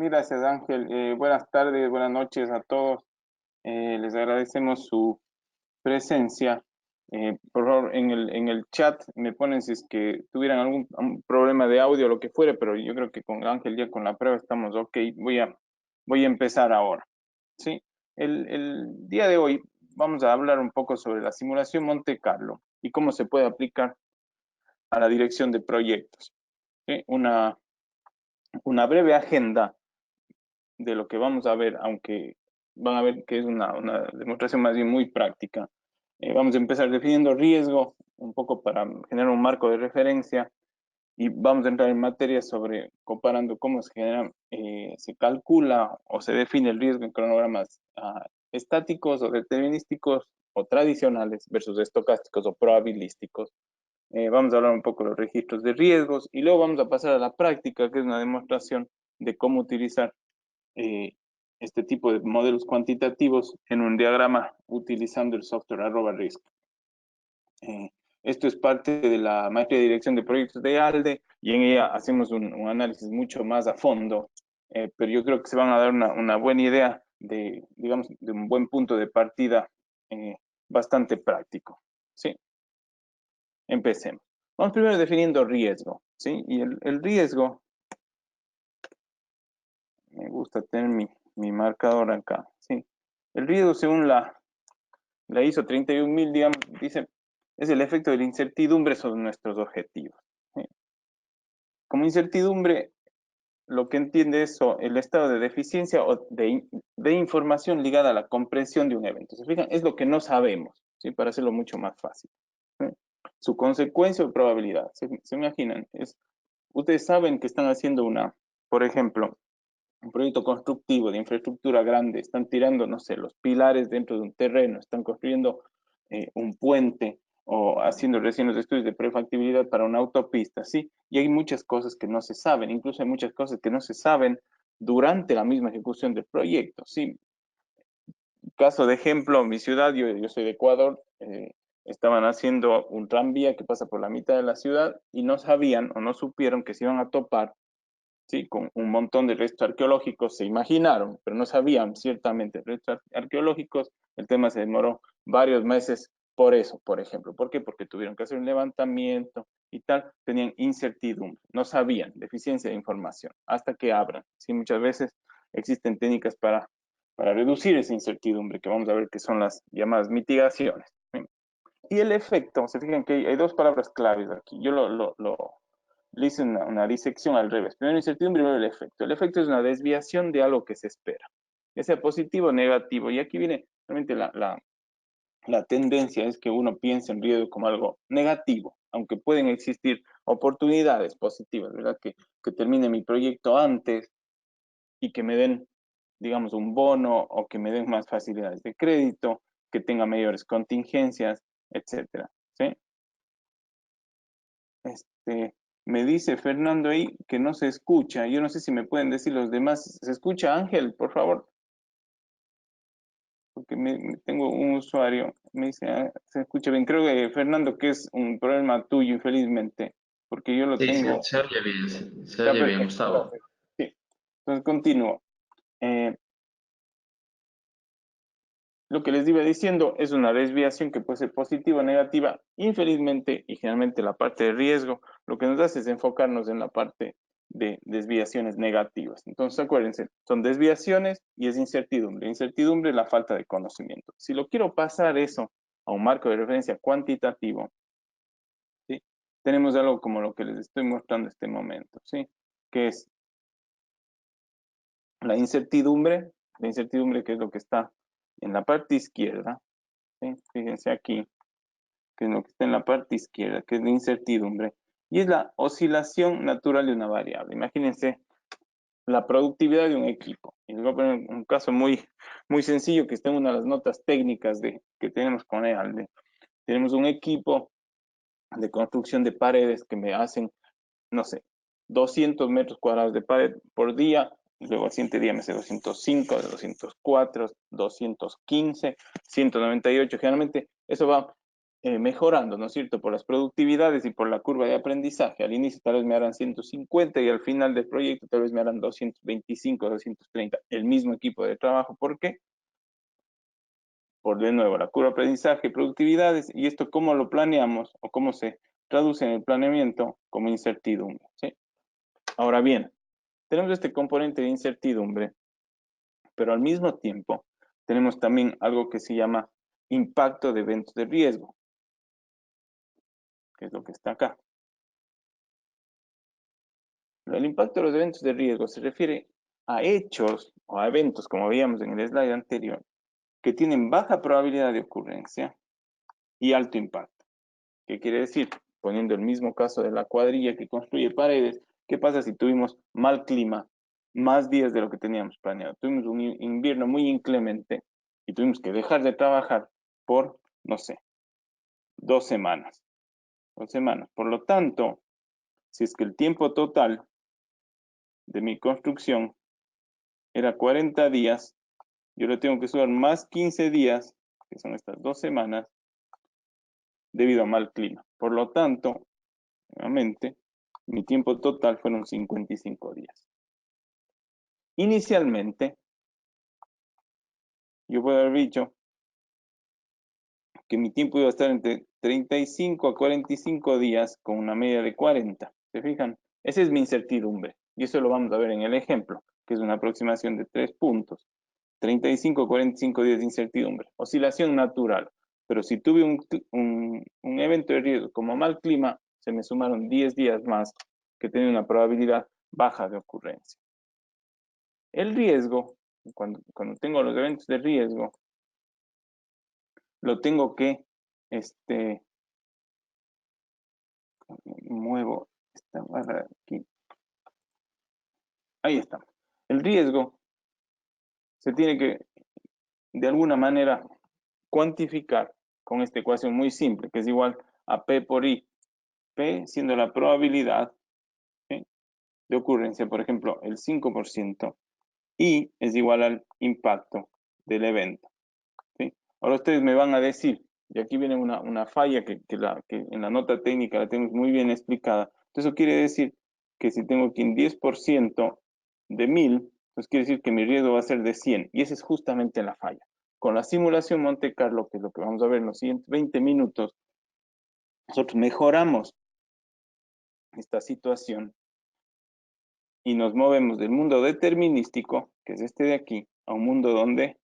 Gracias, Ángel. Buenas tardes, buenas noches a todos. Les agradecemos su presencia. Por favor, en el chat me ponen si es que tuvieran algún un problema de audio o lo que fuere, pero yo creo que con Ángel ya con la prueba estamos ok. Voy a empezar ahora. ¿Sí? El día de hoy vamos a hablar un poco sobre la simulación Monte Carlo y cómo se puede aplicar a la dirección de proyectos. ¿Sí? Una breve agenda de lo que vamos a ver, aunque van a ver que es una demostración más bien muy práctica. Vamos a empezar definiendo riesgo, un poco para generar un marco de referencia, y vamos a entrar en materia sobre comparando cómo se genera, se calcula o se define el riesgo en cronogramas estáticos o determinísticos o tradicionales versus estocásticos o probabilísticos. Vamos a hablar un poco de los registros de riesgos y luego vamos a pasar a la práctica, que es una demostración de cómo utilizar eh, este tipo de modelos cuantitativos en un diagrama utilizando el software @risk. Eh, Esto es parte de la maestría de dirección de proyectos de ALDE y en ella hacemos un análisis mucho más a fondo, pero yo creo que se van a dar una buena idea de, digamos, de un buen punto de partida eh, bastante práctico. ¿Sí? Empecemos. Vamos primero definiendo riesgo. ¿Sí? Y el riesgo, me gusta tener mi marcador acá. ¿Sí? El riesgo, según la ISO 31000, digamos, dice, es el efecto de la incertidumbre sobre nuestros objetivos. ¿Sí? Como incertidumbre, lo que entiende es el estado de deficiencia o de información ligada a la comprensión de un evento. ¿Se fijan? Es lo que no sabemos, ¿sí? Para hacerlo mucho más fácil. ¿Sí? Su consecuencia o probabilidad. ¿Se imaginan? Ustedes saben que están haciendo por ejemplo, un proyecto constructivo de infraestructura grande, están tirando, no sé, los pilares dentro de un terreno, están construyendo un puente o haciendo recién los estudios de prefactibilidad para una autopista, ¿sí? Y hay muchas cosas que no se saben, incluso hay muchas cosas que no se saben durante la misma ejecución del proyecto, ¿sí? Caso de ejemplo, mi ciudad, yo soy de Ecuador, estaban haciendo un tranvía que pasa por la mitad de la ciudad y no sabían o no supieron que se iban a topar, ¿sí? Con un montón de restos arqueológicos, se imaginaron, pero no sabían ciertamente restos arqueológicos. El tema se demoró varios meses por eso, por ejemplo. ¿Por qué? Porque tuvieron que hacer un levantamiento y tal, tenían incertidumbre, no sabían, deficiencia de información, hasta que abran. ¿Sí? Muchas veces existen técnicas para reducir esa incertidumbre, que vamos a ver que son las llamadas mitigaciones. ¿Sí? Y el efecto, se fijan que hay dos palabras claves aquí. Yo le hice una disección al revés. Primero incertidumbre y luego el efecto. El efecto es una desviación de algo que se espera, ya sea positivo o negativo. Y aquí viene realmente la tendencia es que uno piense en riesgo como algo negativo, aunque pueden existir oportunidades positivas, ¿verdad? Que termine mi proyecto antes y que me den, digamos, un bono o que me den más facilidades de crédito, que tenga mayores contingencias, etcétera. ¿Sí? Me dice Fernando ahí que no se escucha. Yo no sé si me pueden decir los demás. ¿Se escucha, Ángel, por favor? Porque tengo un usuario. Me dice, se escucha bien. Creo que, Fernando, que es un problema tuyo, infelizmente, porque yo lo Sí, tengo. se oye bien, se Ya, oye bien, perfecto. Gustavo. Perfecto. Sí. Entonces, continúo. Eh, Lo que les iba diciendo es una desviación que puede ser positiva o negativa. Infelizmente, y generalmente la parte de riesgo, lo que nos hace es enfocarnos en la parte de desviaciones negativas. Entonces, acuérdense, son desviaciones y es incertidumbre. Incertidumbre es la falta de conocimiento. Si lo quiero pasar eso a un marco de referencia cuantitativo, ¿sí? Tenemos algo como lo que les estoy mostrando en este momento, ¿sí? Que es la incertidumbre que es lo que está en la parte izquierda, ¿sí? Fíjense aquí, que es lo que está en la parte izquierda, que es la incertidumbre, y es la oscilación natural de una variable. Imagínense la productividad de un equipo. Y les voy a poner un caso muy sencillo que está en una de las notas técnicas que tenemos con EALDE. Tenemos un equipo de construcción de paredes que me hacen, no sé, 200 metros cuadrados de pared por día, y luego al siguiente día me hace 205, 204, 215, 198. Generalmente eso va mejorando, ¿no es cierto?, por las productividades y por la curva de aprendizaje. Al inicio tal vez me harán 150 y al final del proyecto tal vez me harán 225, 230, el mismo equipo de trabajo. ¿Por qué? Por de nuevo, la curva de aprendizaje, productividades, y esto cómo lo planeamos o cómo se traduce en el planeamiento como incertidumbre, ¿sí? Ahora bien, tenemos este componente de incertidumbre, pero al mismo tiempo tenemos también algo que se llama impacto de eventos de riesgo, que es lo que está acá. El impacto de los eventos de riesgo se refiere a hechos o a eventos, como veíamos en el slide anterior, que tienen baja probabilidad de ocurrencia y alto impacto. ¿Qué quiere decir? Poniendo el mismo caso de la cuadrilla que construye paredes, ¿qué pasa si tuvimos mal clima, más días de lo que teníamos planeado? Tuvimos un invierno muy inclemente y tuvimos que dejar de trabajar por, no sé, 2 semanas. 2 semanas. Por lo tanto, si es que el tiempo total de mi construcción era 40 días, yo le tengo que sumar más 15 días, que son estas 2 semanas, debido a mal clima. Por lo tanto, nuevamente, mi tiempo total fueron 55 días. Inicialmente, yo puedo haber dicho que mi tiempo iba a estar entre 35 a 45 días con una media de 40. ¿Se fijan? Esa es mi incertidumbre. Y eso lo vamos a ver en el ejemplo, que es una aproximación de 3 puntos. 35 a 45 días de incertidumbre. Oscilación natural. Pero si tuve un evento de riesgo como mal clima, se me sumaron 10 días más que tiene una probabilidad baja de ocurrencia. El riesgo, cuando tengo los eventos de riesgo, lo tengo que, muevo esta barra aquí. Ahí está. El riesgo se tiene que, de alguna manera, cuantificar con esta ecuación muy simple, que es igual a P por I. P siendo la probabilidad, ¿sí?, de ocurrencia, por ejemplo, el 5%, I es igual al impacto del evento, ¿sí? Ahora ustedes me van a decir, y aquí viene una falla que en la nota técnica la tenemos muy bien explicada. Entonces, eso quiere decir que si tengo aquí un 10% de 1000, entonces quiere decir que mi riesgo va a ser de 100, y esa es justamente la falla. Con la simulación Monte Carlo, que es lo que vamos a ver en los siguientes 20 minutos, nosotros mejoramos esta situación y nos movemos del mundo determinístico, que es este de aquí, a un mundo donde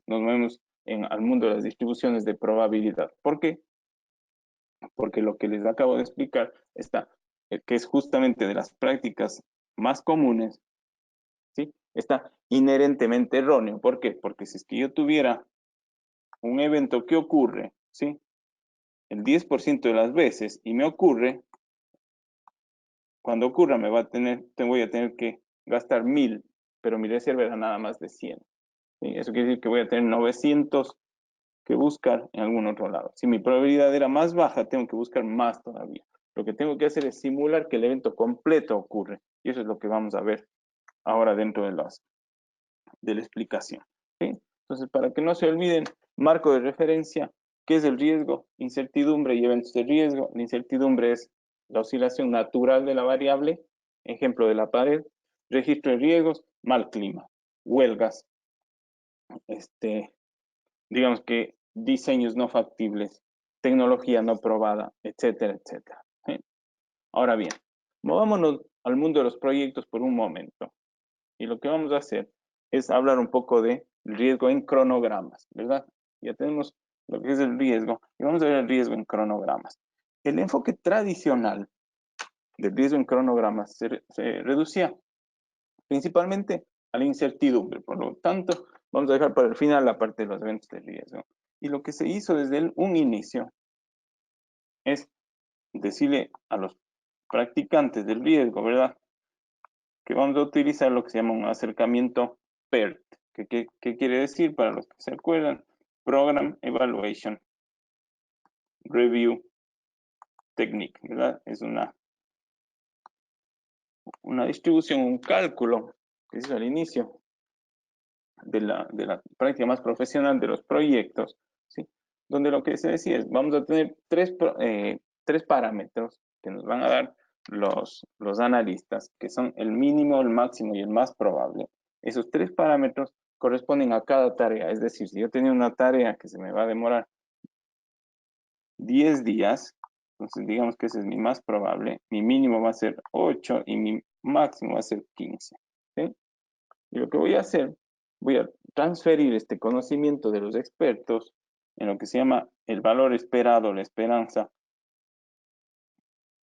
nos movemos al mundo de las distribuciones de probabilidad. ¿Por qué? Porque lo que les acabo de explicar está, que es justamente de las prácticas más comunes, ¿sí?, está inherentemente erróneo. ¿Por qué? Porque si es que yo tuviera un evento que ocurre, ¿sí?, el 10% de las veces y me ocurre, cuando ocurra voy a tener que gastar 1000, pero mi reserva era nada más de 100. ¿Sí? Eso quiere decir que voy a tener 900 que buscar en algún otro lado. Si mi probabilidad era más baja, tengo que buscar más todavía. Lo que tengo que hacer es simular que el evento completo ocurre. Y eso es lo que vamos a ver ahora dentro de la explicación. ¿Sí? Entonces, para que no se olviden, marco de referencia, ¿qué es el riesgo? Incertidumbre y eventos de riesgo. La incertidumbre es la oscilación natural de la variable, ejemplo de la pared, registro de riesgos, mal clima, huelgas, digamos que diseños no factibles, tecnología no probada, etcétera, etcétera. ¿Sí? Ahora bien, movámonos al mundo de los proyectos por un momento. Y lo que vamos a hacer es hablar un poco de riesgo en cronogramas, ¿verdad? Ya tenemos lo que es el riesgo y vamos a ver el riesgo en cronogramas. El enfoque tradicional del riesgo en cronogramas se reducía principalmente a la incertidumbre. Por lo tanto, vamos a dejar para el final la parte de los eventos de riesgo. Y lo que se hizo desde un inicio es decirle a los practicantes del riesgo, ¿verdad?, que vamos a utilizar lo que se llama un acercamiento PERT. ¿Qué quiere decir? Para los que se acuerdan, Program Evaluation Review Technique, ¿verdad? Es una distribución, un cálculo que se hizo al inicio de la práctica más profesional de los proyectos, ¿sí?, donde lo que se decía es, vamos a tener tres parámetros que nos van a dar los analistas, que son el mínimo, el máximo y el más probable. Esos tres parámetros corresponden a cada tarea. Es decir, si yo tenía una tarea que se me va a demorar 10 días, entonces digamos que ese es mi más probable, mi mínimo va a ser 8 y mi máximo va a ser 15. ¿Sí? Y lo que voy a hacer, voy a transferir este conocimiento de los expertos en lo que se llama el valor esperado, la esperanza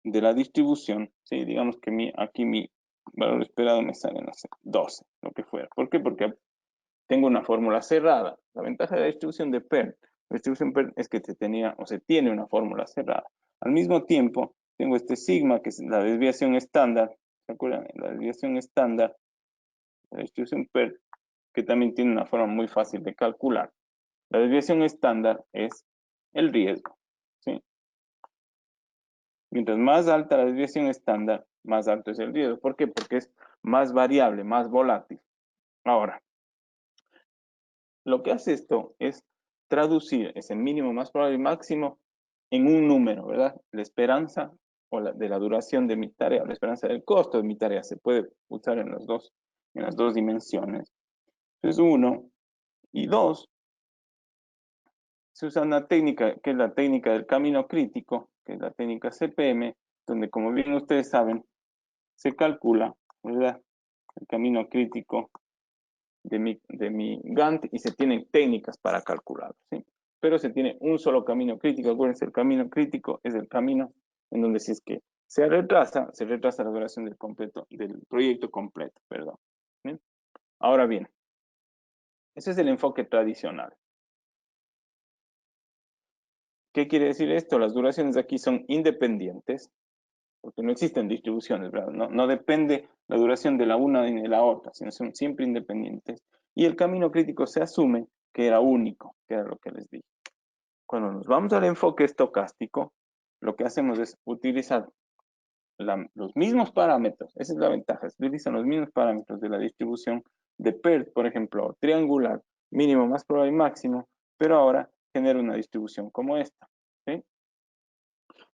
de la distribución. ¿Sí? Digamos que aquí mi valor esperado me sale, no sé, 12, lo que fuera. ¿Por qué? Porque tengo una fórmula cerrada. La ventaja de la distribución de Peart, la distribución Peart es que se tiene una fórmula cerrada. Al mismo tiempo, tengo este sigma, que es la desviación estándar. ¿Se acuerdan? La desviación estándar de la distribución Peart, que también tiene una forma muy fácil de calcular. La desviación estándar es el riesgo. ¿Sí? Mientras más alta la desviación estándar, más alto es el riesgo. ¿Por qué? Porque es más variable, más volátil. Ahora, lo que hace esto es traducir ese mínimo más probable y máximo en un número, ¿verdad? La esperanza de la duración de mi tarea, o la esperanza del costo de mi tarea, se puede usar en las dos dimensiones. Entonces, uno, y dos, se usa una técnica que es la técnica del camino crítico, que es la técnica CPM, donde, como bien ustedes saben, se calcula, ¿verdad?, el camino crítico de mi Gantt y se tienen técnicas para calcularlo, ¿sí? Pero se tiene un solo camino crítico. Acuérdense, el camino crítico es el camino en donde si es que se retrasa la duración del proyecto completo, perdón. ¿Sí? Ahora bien, ese es el enfoque tradicional. ¿Qué quiere decir esto? Las duraciones de aquí son independientes, porque no existen distribuciones, ¿verdad? No depende la duración de la una ni de la otra, sino son siempre independientes. Y el camino crítico se asume que era único, que era lo que les dije. Cuando nos vamos al enfoque estocástico, lo que hacemos es utilizar los mismos parámetros, esa es la ventaja, se utilizan los mismos parámetros de la distribución de Peart, por ejemplo, triangular, mínimo, más probable y máximo, pero ahora genera una distribución como esta. ¿Sí?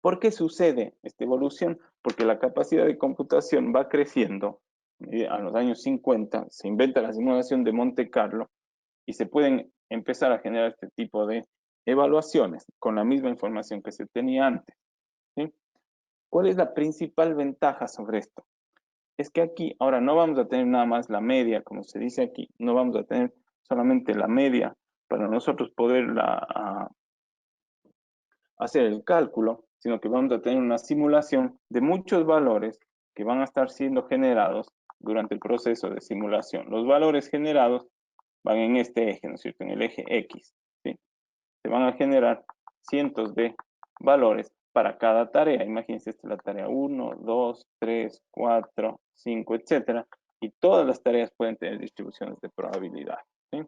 ¿Por qué sucede esta evolución? Porque la capacidad de computación va creciendo. A los años 50 se inventa la simulación de Monte Carlo y se pueden empezar a generar este tipo de evaluaciones con la misma información que se tenía antes. ¿Sí? ¿Cuál es la principal ventaja sobre esto? Es que aquí ahora no vamos a tener nada más la media, como se dice aquí, no vamos a tener solamente la media para nosotros poder hacer el cálculo, sino que vamos a tener una simulación de muchos valores que van a estar siendo generados durante el proceso de simulación. Los valores generados van en este eje, ¿no es cierto? En el eje X, ¿sí? Se van a generar cientos de valores para cada tarea. Imagínense, esta es la tarea 1, 2, 3, 4, 5, etcétera. Y todas las tareas pueden tener distribuciones de probabilidad. ¿Sí?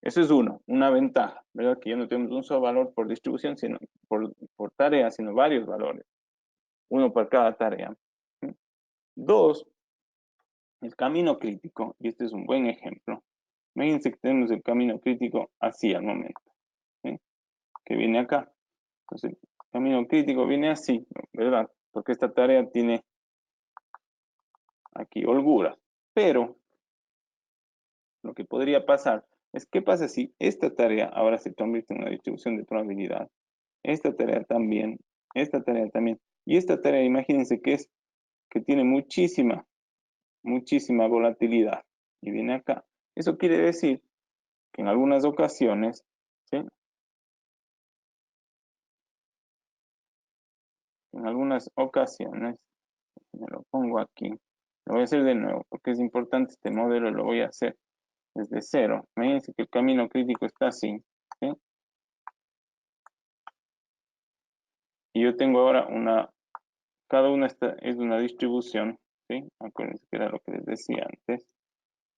Eso es una ventaja, ¿verdad? Que ya no tenemos un solo valor por distribución, sino por tarea, sino varios valores. Uno por cada tarea. ¿Sí? Dos, el camino crítico, y este es un buen ejemplo. Imagínense que tenemos el camino crítico así al momento, ¿sí? Que viene acá. Entonces, el camino crítico viene así, ¿verdad? Porque esta tarea tiene aquí holgura. Pero lo que podría pasar es, ¿qué pasa si esta tarea ahora se convierte en una distribución de probabilidad? Esta tarea también, y esta tarea, imagínense que tiene muchísima volatilidad, y viene acá. Eso quiere decir que en algunas ocasiones, ¿sí? En algunas ocasiones, me lo pongo aquí, lo voy a hacer de nuevo, porque es importante este modelo, lo voy a hacer desde cero. Imagínense que el camino crítico está así, ¿sí? Y yo tengo ahora cada una es una distribución, ¿sí? Acuérdense que era lo que les decía antes.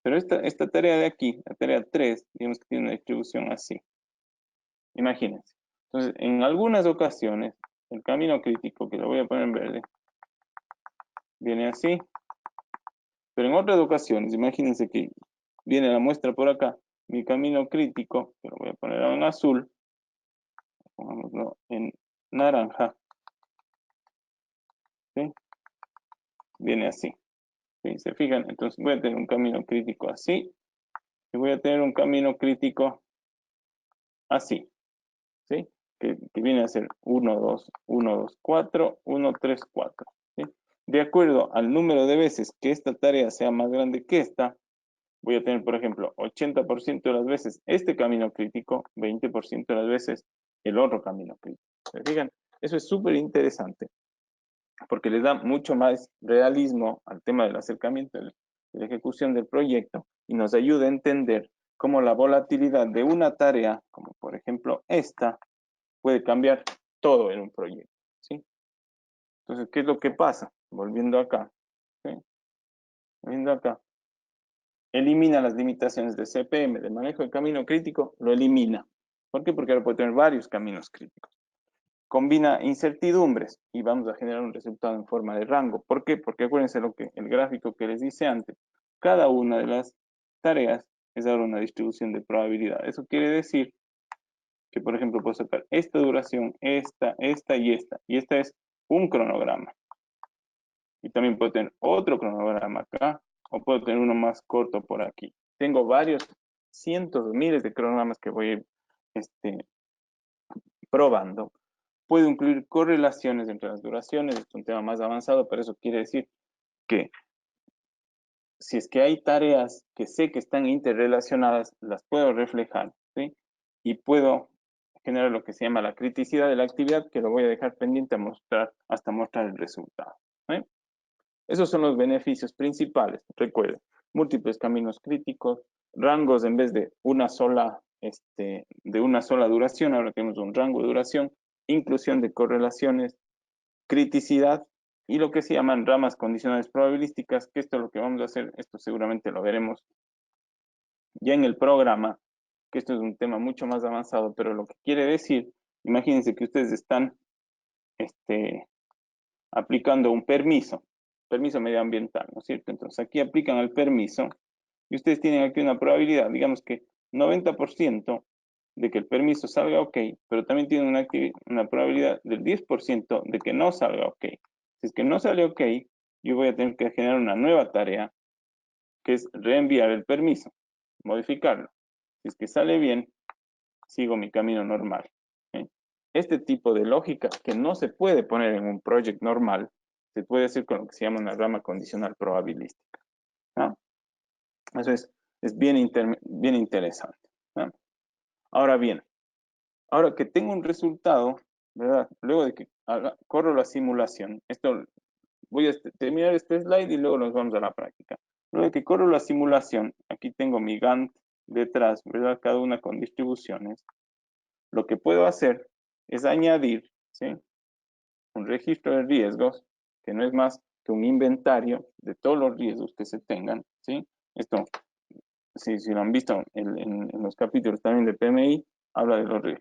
Pero esta tarea de aquí, la tarea 3, digamos que tiene una distribución así. Imagínense. Entonces, en algunas ocasiones, el camino crítico, que lo voy a poner en verde, viene así. Pero en otras ocasiones, imagínense que viene la muestra por acá, mi camino crítico, que lo voy a poner en azul, pongámoslo en naranja, ¿sí? Viene así, ¿sí? ¿Se fijan? Entonces voy a tener un camino crítico así, y voy a tener un camino crítico así, ¿sí? Que viene a ser 1, 2, 1, 2, 4, 1, 3, 4, ¿sí? De acuerdo al número de veces que esta tarea sea más grande que esta, voy a tener, por ejemplo, 80% de las veces este camino crítico, 20% de las veces el otro camino crítico. ¿Se fijan? Eso es súper interesante, porque le da mucho más realismo al tema del acercamiento, de la ejecución del proyecto, y nos ayuda a entender cómo la volatilidad de una tarea, como por ejemplo esta, puede cambiar todo en un proyecto, ¿sí? Entonces, ¿qué es lo que pasa? Volviendo acá, ¿sí? Volviendo acá. Elimina las limitaciones de CPM, de manejo de camino crítico, lo elimina. ¿Por qué? Porque ahora puede tener varios caminos críticos. Combina incertidumbres y vamos a generar un resultado en forma de rango. ¿Por qué? Porque acuérdense el gráfico que les hice antes. Cada una de las tareas es ahora una distribución de probabilidad. Eso quiere decir que, por ejemplo, puedo sacar esta duración, esta y esta. Y esta es un cronograma. Y también puedo tener otro cronograma acá, o puedo tener uno más corto por aquí. Tengo varios cientos, miles de cronogramas que voy a ir probando. Puedo incluir correlaciones entre las duraciones, es un tema más avanzado, pero eso quiere decir que si es que hay tareas que sé que están interrelacionadas, las puedo reflejar, ¿sí? Y puedo generar lo que se llama la criticidad de la actividad, que lo voy a dejar pendiente a mostrar, hasta mostrar el resultado, ¿sí? Esos son los beneficios principales. Recuerden, múltiples caminos críticos, rangos en vez de una sola duración, ahora tenemos un rango de duración, inclusión de correlaciones, criticidad y lo que se llaman ramas condicionales probabilísticas, que esto es lo que vamos a hacer, esto seguramente lo veremos ya en el programa, que esto es un tema mucho más avanzado, pero lo que quiere decir, imagínense que ustedes están aplicando un permiso medioambiental, ¿no es cierto? Entonces aquí aplican el permiso y ustedes tienen aquí una probabilidad, digamos que 90% de que el permiso salga ok, pero también tienen una probabilidad del 10% de que no salga ok. Si es que no sale ok, yo voy a tener que generar una nueva tarea, que es reenviar el permiso, modificarlo. Si es que sale bien, sigo mi camino normal. ¿Sí? Este tipo de lógica que no se puede poner en un proyecto normal, se puede hacer con lo que se llama una rama condicional probabilística. ¿No? Eso es bien interesante. ¿No? Ahora bien, ahora que tengo un resultado, ¿verdad? Luego de que corro la simulación, esto voy a terminar este slide y luego nos vamos a la práctica. Luego de que corro la simulación, aquí tengo mi Gantt detrás, ¿verdad? Cada una con distribuciones. Lo que puedo hacer es añadir, ¿sí? Un registro de riesgos, que no es más que un inventario de todos los riesgos que se tengan, ¿sí? Esto, si lo han visto en los capítulos también de PMI, habla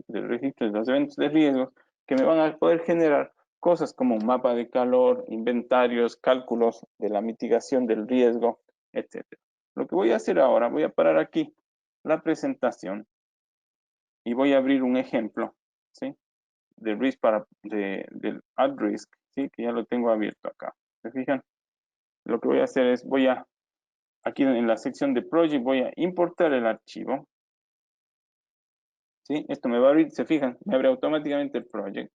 del registro de los eventos de riesgos, que me van a poder generar cosas como un mapa de calor, inventarios, cálculos de la mitigación del riesgo, etc. Lo que voy a hacer ahora, voy a parar aquí la presentación y voy a abrir un ejemplo, ¿sí? Del at risk, ¿sí? Que ya lo tengo abierto acá. ¿Se fijan? Lo que voy a hacer es, aquí en la sección de project, voy a importar el archivo. ¿Sí? Esto me va a abrir, se fijan, me abre automáticamente el project.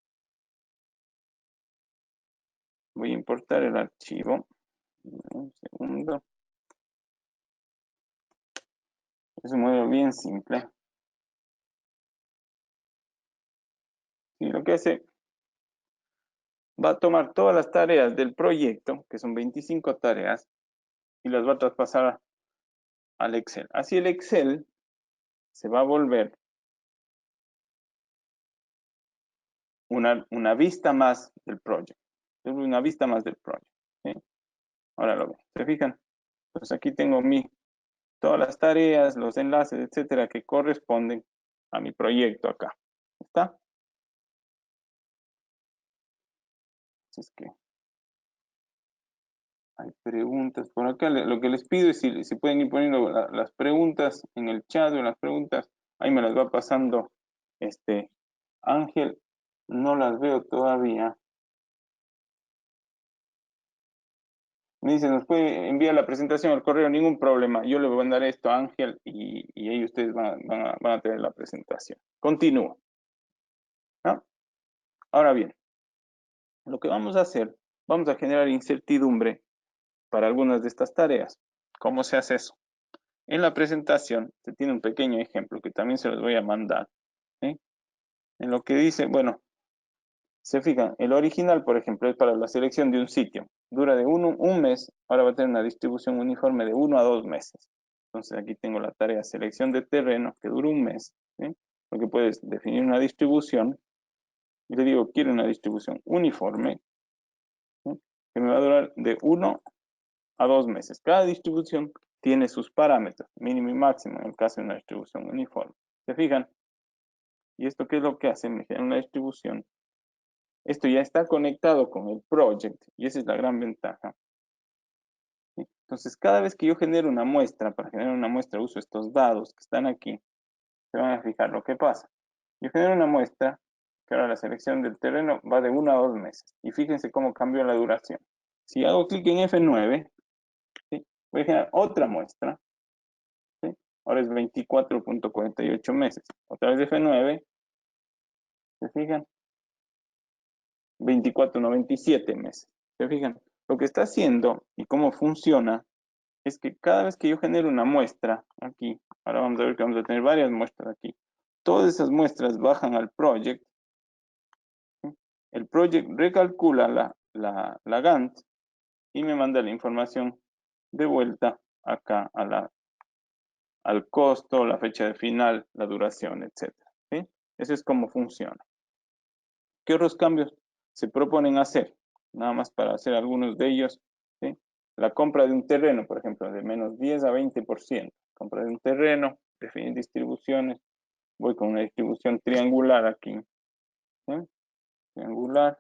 Voy a importar el archivo. Un segundo. Es un modelo bien simple. Y lo que hace, va a tomar todas las tareas del proyecto, que son 25 tareas, y las va a traspasar al Excel. Así el Excel se va a volver una vista más del project. Una vista más del project. ¿Sí? Ahora lo ven. ¿Se fijan? Entonces aquí tengo todas las tareas, los enlaces, etcétera, que corresponden a mi proyecto acá. ¿Está? Así es que hay preguntas por acá. Lo que les pido es si pueden ir poniendo las preguntas en el chat o en las preguntas, ahí me las va pasando Ángel, no las veo todavía. Me dice, nos puede enviar la presentación al correo, ningún problema. Yo le voy a mandar esto a Ángel y ahí ustedes van a tener la presentación. Continúo, ¿no? Ahora bien, lo que vamos a hacer, vamos a generar incertidumbre para algunas de estas tareas. ¿Cómo se hace eso? En la presentación se tiene un pequeño ejemplo que también se los voy a mandar, ¿sí? En lo que dice, bueno, se fijan, el original, por ejemplo, es para la selección de un sitio. Dura de un mes, ahora va a tener una distribución uniforme de 1 a 2 meses. Entonces aquí tengo la tarea selección de terreno que dura un mes, ¿sí? Lo que puedes definir una distribución y le digo, quiero una distribución uniforme, ¿sí? Que me va a durar de 1 a 2 meses. Cada distribución tiene sus parámetros, mínimo y máximo, en el caso de una distribución uniforme. ¿Se fijan? ¿Y esto qué es lo que hace? Me genera una distribución. Esto ya está conectado con el project y esa es la gran ventaja. ¿Sí? Entonces, cada vez que yo genero una muestra, para generar una muestra uso estos dados que están aquí, se van a fijar lo que pasa. Yo genero una muestra, que ahora la selección del terreno va de 1 a 2 meses. Y fíjense cómo cambió la duración. Si hago clic en F9, ¿sí? Voy a generar otra muestra, ¿sí? Ahora es 24.48 meses. Otra vez F9, ¿se fijan? 24.97 meses. ¿Se fijan? Lo que está haciendo y cómo funciona es que cada vez que yo genero una muestra aquí, ahora vamos a ver que vamos a tener varias muestras aquí, todas esas muestras bajan al project, ¿sí? El project recalcula la Gantt y me manda la información de vuelta acá al costo, la fecha de final, la duración, etc. ¿Sí? Eso es cómo funciona. ¿Qué otros cambios se proponen hacer? Nada más para hacer algunos de ellos, ¿sí? La compra de un terreno, por ejemplo, de menos 10 a 20%. Compra de un terreno, definir distribuciones. Voy con una distribución triangular aquí, ¿sí? Triangular.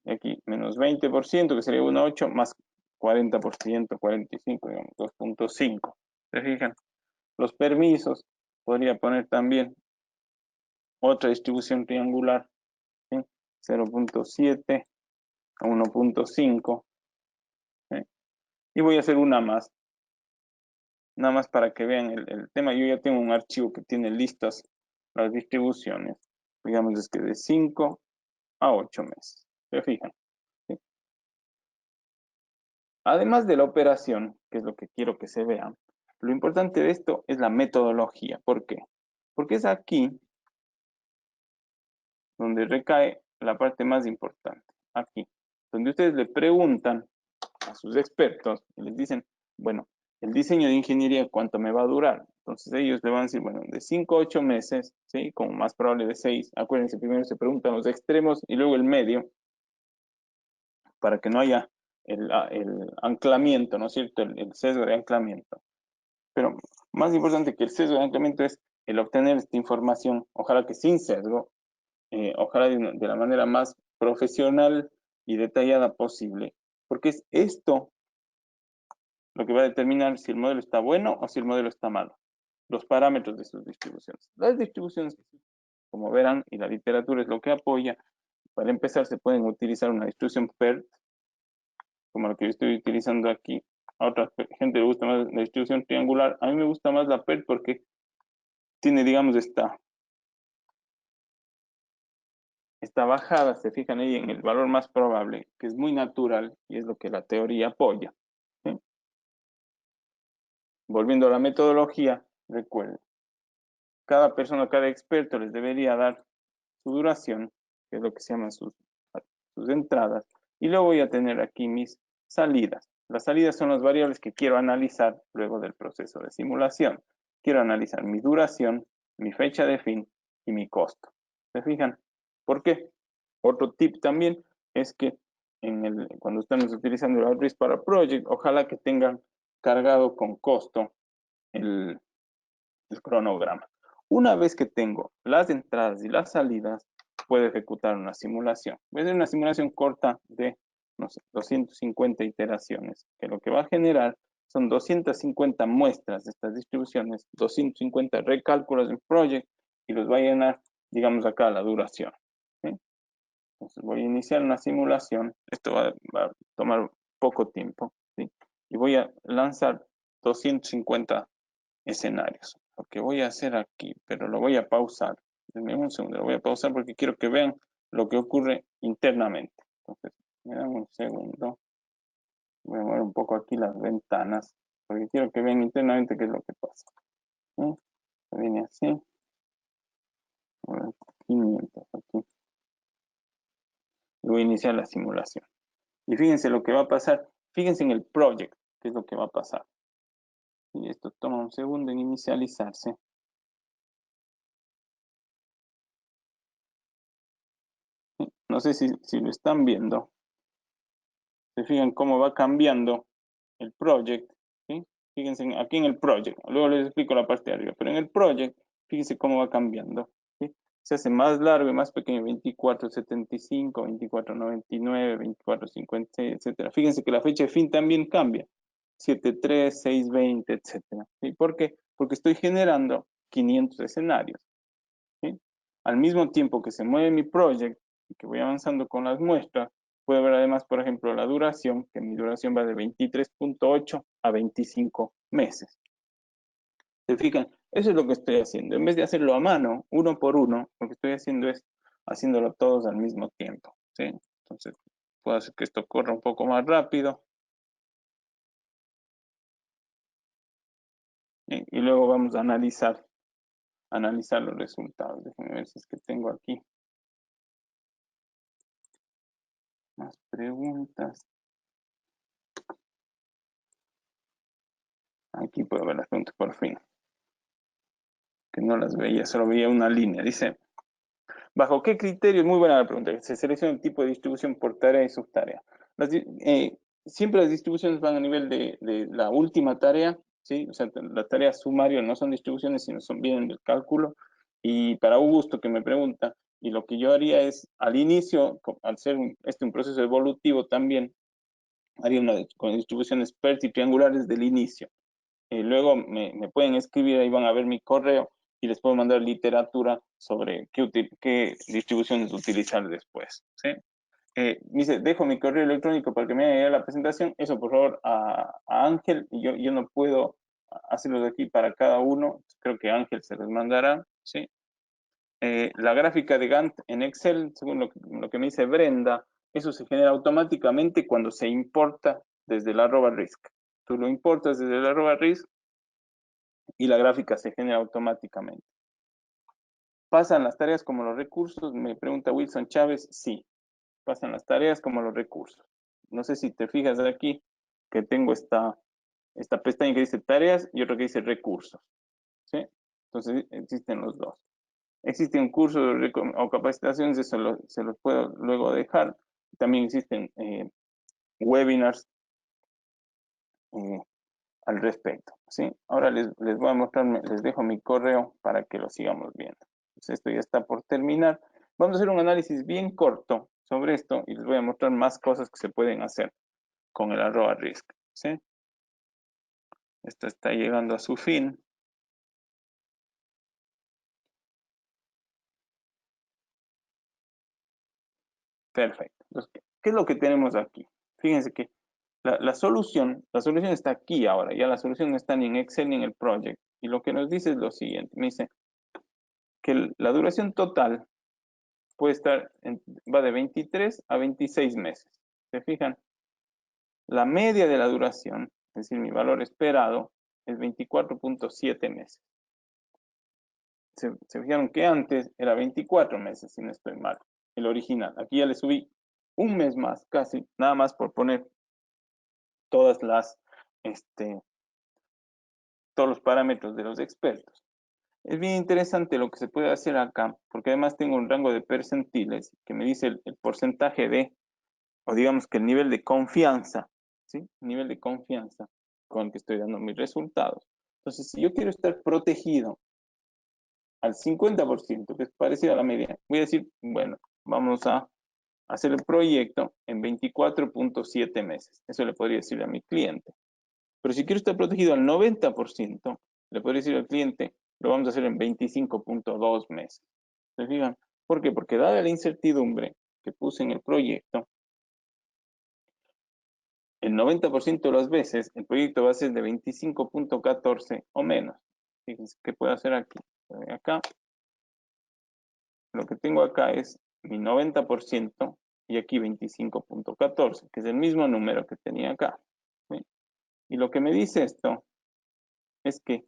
Y aquí, menos 20%, que sería 1,8, más 40%, 45, digamos, 2.5. ¿Se fijan? Los permisos, podría poner también otra distribución triangular, ¿sí? 0.7 a 1.5, ¿sí? Y voy a hacer una más, nada más para que vean el tema. Yo ya tengo un archivo que tiene listas las distribuciones, digamos es que de 5 a 8 meses, ¿se fijan? ¿Sí? Además de la operación, que es lo que quiero que se vea, lo importante de esto es la metodología. ¿Por qué? Porque es aquí donde recae la parte más importante, aquí, donde ustedes le preguntan a sus expertos y les dicen, bueno, el diseño de ingeniería, ¿cuánto me va a durar? Entonces ellos le van a decir, bueno, de 5 a 8 meses, ¿sí? Como más probable de 6. Acuérdense, primero se preguntan los extremos y luego el medio, para que no haya el anclamiento, ¿no es cierto? El sesgo de anclamiento. Pero más importante que el sesgo de anclamiento es el obtener esta información, ojalá que sin sesgo, ojalá de la manera más profesional y detallada posible, porque es esto lo que va a determinar si el modelo está bueno o si el modelo está malo. Los parámetros de sus distribuciones. Las distribuciones, como verán, y la literatura es lo que apoya, para empezar se pueden utilizar una distribución PERT, como la que yo estoy utilizando aquí. A otra gente le gusta más la distribución triangular. A mí me gusta más la PERT porque tiene, digamos, esta bajada, se fijan ahí en el valor más probable, que es muy natural y es lo que la teoría apoya, ¿sí? Volviendo a la metodología, recuerden, cada persona, cada experto les debería dar su duración, que es lo que se llaman sus entradas, y luego voy a tener aquí mis salidas. Las salidas son las variables que quiero analizar luego del proceso de simulación. Quiero analizar mi duración, mi fecha de fin y mi costo. ¿Se fijan? ¿Por qué? Otro tip también es que cuando estamos utilizando el Outreach para Project, ojalá que tengan cargado con costo el cronograma. Una vez que tengo las entradas y las salidas, puedo ejecutar una simulación. Voy a hacer una simulación corta de, no sé, 250 iteraciones, que lo que va a generar son 250 muestras de estas distribuciones, 250 recálculos en Project, y los va a llenar digamos acá, la duración. ¿Sí? Entonces voy a iniciar una simulación. Esto va a tomar poco tiempo. ¿Sí? Y voy a lanzar 250 escenarios. Lo que voy a hacer aquí, pero lo voy a pausar. Denme un segundo, lo voy a pausar porque quiero que vean lo que ocurre internamente. Entonces, me dan un segundo. Voy a mover un poco aquí las ventanas porque quiero que vean internamente qué es lo que pasa. ¿Sí? Viene así. 500 aquí. Y voy a iniciar la simulación. Y fíjense lo que va a pasar. Fíjense en el project, qué es lo que va a pasar. Y esto toma un segundo en inicializarse. No sé si lo están viendo. Se fijan cómo va cambiando el project. ¿Sí? Fíjense aquí en el project. Luego les explico la parte de arriba. Pero en el project, fíjense cómo va cambiando. ¿Sí? Se hace más largo y más pequeño. 2475, 2499, 2456, etcétera. Fíjense que la fecha de fin también cambia. 73, 620, etcétera. ¿Sí? ¿Por qué? Porque estoy generando 500 escenarios. ¿Sí? Al mismo tiempo que se mueve mi project y que voy avanzando con las muestras, puedo ver además, por ejemplo, la duración, que mi duración va de 23.8 a 25 meses. ¿Se fijan? Eso es lo que estoy haciendo. En vez de hacerlo a mano, uno por uno, lo que estoy haciendo es haciéndolo todos al mismo tiempo. ¿Sí? Entonces, puedo hacer que esto corra un poco más rápido. Y luego vamos a analizar los resultados. Déjenme ver si es que tengo aquí más preguntas. Aquí puedo ver las preguntas por fin. Que no las veía, solo veía una línea. Dice, ¿bajo qué criterios? Muy buena la pregunta. Se selecciona el tipo de distribución por tarea y subtarea. Siempre las distribuciones van a nivel de la última tarea, ¿sí? O sea, las tareas sumario no son distribuciones, sino vienen del cálculo. Y para Augusto, que me pregunta, y lo que yo haría es, al inicio, al ser un proceso evolutivo también, haría una con distribuciones PERT y triangulares del inicio. Luego me pueden escribir, ahí van a ver mi correo y les puedo mandar literatura sobre qué distribuciones utilizar después. ¿Sí? Me dice, dejo mi correo electrónico para que me haga la presentación. Eso, por favor, a Ángel. Yo no puedo hacerlo de aquí para cada uno. Creo que Ángel se los mandará. ¿Sí? La gráfica de Gantt en Excel, según lo que me dice Brenda, eso se genera automáticamente cuando se importa desde el @risk. Tú lo importas desde el @risk y la gráfica se genera automáticamente. ¿Pasan las tareas como los recursos? Me pregunta Wilson Chávez. Sí, pasan las tareas como los recursos. No sé si te fijas de aquí que tengo esta pestaña que dice tareas y otra que dice recursos. ¿Sí? Entonces existen los dos. Existe un curso o capacitaciones, eso se los puedo luego dejar. También existen webinars al respecto. ¿Sí? Ahora les voy a mostrar, les dejo mi correo para que lo sigamos viendo. Entonces esto ya está por terminar. Vamos a hacer un análisis bien corto sobre esto y les voy a mostrar más cosas que se pueden hacer con el @risk. ¿Sí? Esto está llegando a su fin. Perfecto. Entonces, ¿qué es lo que tenemos aquí? Fíjense que la solución está aquí ahora. Ya la solución no está ni en Excel ni en el project. Y lo que nos dice es lo siguiente. Me dice que la duración total puede estar, va de 23 a 26 meses. ¿Se fijan? La media de la duración, es decir, mi valor esperado, es 24.7 meses. Se fijaron que antes era 24 meses, si no estoy mal, el original. Aquí ya le subí un mes más, casi, nada más por poner todas todos los parámetros de los expertos. Es bien interesante lo que se puede hacer acá, porque además tengo un rango de percentiles que me dice el porcentaje de, o digamos que el nivel de confianza, ¿sí? El nivel de confianza con el que estoy dando mis resultados. Entonces, si yo quiero estar protegido al 50%, que es parecido a la media, voy a decir, bueno, vamos a hacer el proyecto en 24.7 meses. Eso le podría decir a mi cliente. Pero si quiero estar protegido al 90%, le podría decir al cliente, lo vamos a hacer en 25.2 meses. ¿Se fijan? ¿Por qué? Porque dada la incertidumbre que puse en el proyecto, el 90% de las veces el proyecto va a ser de 25.14 o menos. Fíjense qué puedo hacer aquí. Acá, lo que tengo acá es mi 90% y aquí 25.14, que es el mismo número que tenía acá. ¿Sí? Y lo que me dice esto es que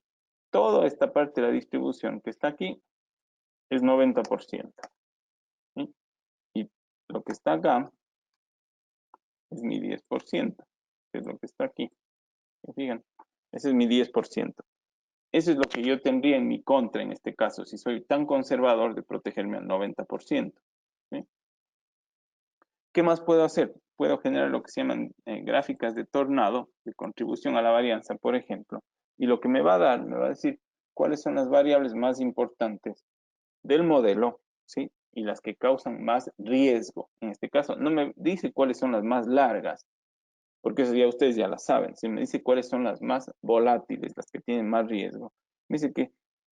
toda esta parte de la distribución que está aquí es 90%. ¿Sí? Y lo que está acá es mi 10%, que es lo que está aquí. ¿Se fijan? Ese es mi 10%. Eso es lo que yo tendría en mi contra en este caso, si soy tan conservador de protegerme al 90%. ¿Sí? ¿Qué más puedo hacer? Puedo generar lo que se llaman gráficas de tornado, de contribución a la varianza, por ejemplo. Y lo que me va a dar, me va a decir cuáles son las variables más importantes del modelo, ¿sí? Y las que causan más riesgo. En este caso, no me dice cuáles son las más largas, porque eso ya ustedes ya las saben. Si me dice cuáles son las más volátiles, las que tienen más riesgo, me dice que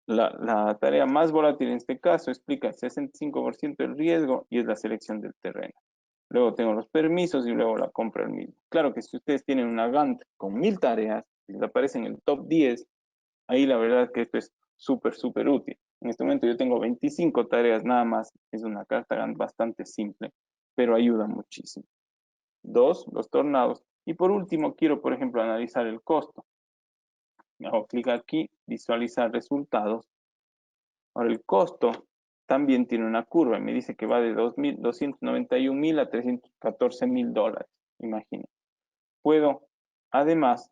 la tarea más volátil en este caso explica el 65% del riesgo y es la selección del terreno. Luego tengo los permisos y luego la compra del mismo. Claro que si ustedes tienen una Gantt con 1000 tareas y les aparece en el top 10, ahí la verdad es que esto es súper, súper útil. En este momento yo tengo 25 tareas nada más. Es una carta Gantt bastante simple, pero ayuda muchísimo. Dos, los tornados. Y por último, quiero, por ejemplo, analizar el costo. Me hago clic aquí, visualizar resultados. Ahora, el costo también tiene una curva. Me dice que va de 291.000 a $314.000. Imaginen. Puedo, además,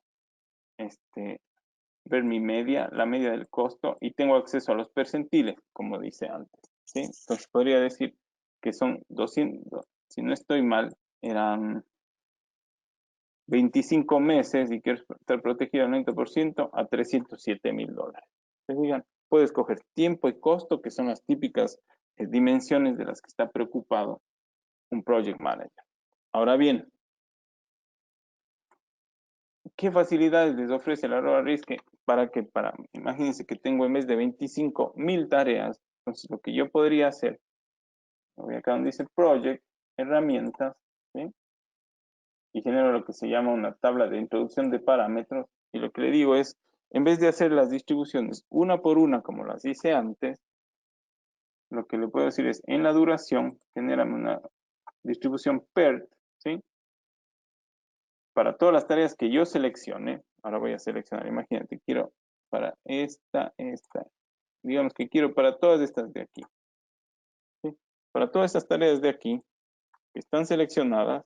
ver mi media, la media del costo, y tengo acceso a los percentiles, como dice antes. ¿Sí? Entonces, podría decir que son 200, si no estoy mal, eran 25 meses y quiero estar protegido al 90% a $307.000. ¿Se fijan? Puedo escoger tiempo y costo, que son las típicas dimensiones de las que está preocupado un project manager. Ahora bien, ¿qué facilidades les ofrece la Aurora Risk? Imagínense que tengo en vez de 25.000 tareas, entonces lo que yo podría hacer, voy acá donde dice Project, herramientas, ¿sí? Y genero lo que se llama una tabla de introducción de parámetros, y lo que le digo es, en vez de hacer las distribuciones una por una como las hice antes, lo que le puedo decir es, en la duración, genérame una distribución PERT, ¿sí? Para todas las tareas que yo seleccione, ahora voy a seleccionar, imagínate, quiero para esta, digamos que quiero para todas estas de aquí, ¿sí? Para todas estas tareas de aquí, que están seleccionadas,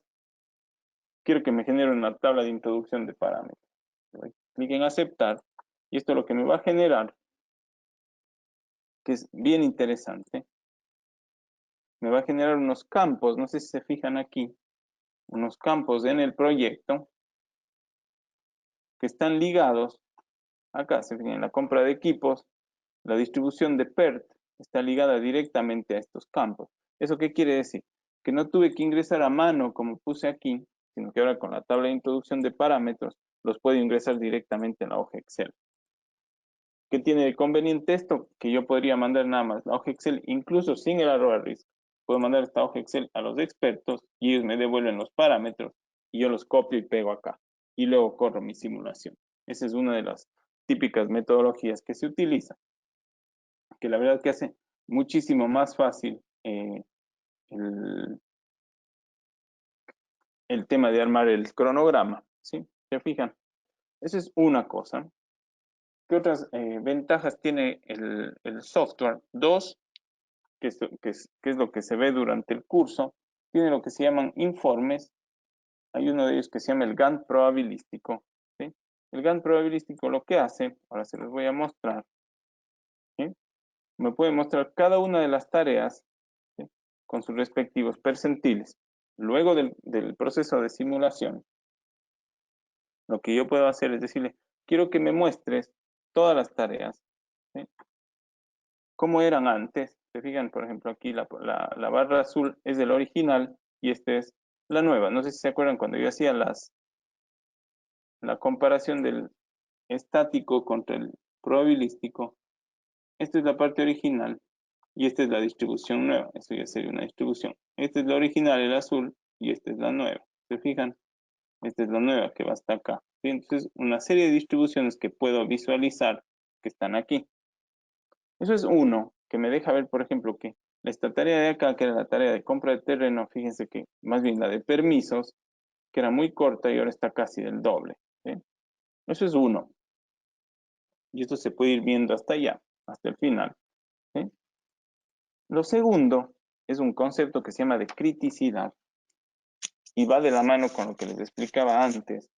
quiero que me genere una tabla de introducción de parámetros. Clic en aceptar, y esto lo que me va a generar, que es bien interesante, me va a generar unos campos, no sé si se fijan aquí, unos campos en el proyecto que están ligados, acá se fijan en la compra de equipos, la distribución de PERT está ligada directamente a estos campos. ¿Eso qué quiere decir? Que no tuve que ingresar a mano como puse aquí, sino que ahora con la tabla de introducción de parámetros los puedo ingresar directamente en la hoja Excel. ¿Qué tiene de conveniente esto? Que yo podría mandar nada más la hoja Excel, incluso sin el Aurora Risk. Puedo mandar esta hoja Excel a los expertos y ellos me devuelven los parámetros y yo los copio y pego acá. Y luego corro mi simulación. Esa es una de las típicas metodologías que se utiliza, que la verdad que hace muchísimo más fácil el, el tema de armar el cronograma. ¿Sí? ¿Se fijan? Esa es una cosa. ¿Qué otras ventajas tiene el software? Dos, que es lo que se ve durante el curso, tiene lo que se llaman informes. Hay uno de ellos que se llama el Gantt probabilístico. ¿Sí? El Gantt probabilístico lo que hace, ahora se los voy a mostrar, ¿sí? Me puede mostrar cada una de las tareas, ¿sí? Con sus respectivos percentiles. Luego del proceso de simulación, lo que yo puedo hacer es decirle, quiero que me muestres todas las tareas, ¿sí? Cómo eran antes. Se fijan, por ejemplo, aquí la barra azul es del original y esta es la nueva. No sé si se acuerdan cuando yo hacía la comparación del estático contra el probabilístico. Esta es la parte original Y esta es la distribución nueva. Esto ya sería una distribución. Esta es la original, el azul, y esta es la nueva. ¿Se fijan? Esta es la nueva que va hasta acá. ¿Sí? Entonces, una serie de distribuciones que puedo visualizar que están aquí. Eso es uno, que me deja ver, por ejemplo, que esta tarea de acá, que era la tarea de compra de terreno, fíjense que más bien la de permisos, que era muy corta y ahora está casi del doble. ¿Sí? Eso es uno. Y esto se puede ir viendo hasta allá, hasta el final. ¿Sí? Lo segundo es un concepto que se llama de criticidad y va de la mano con lo que les explicaba antes,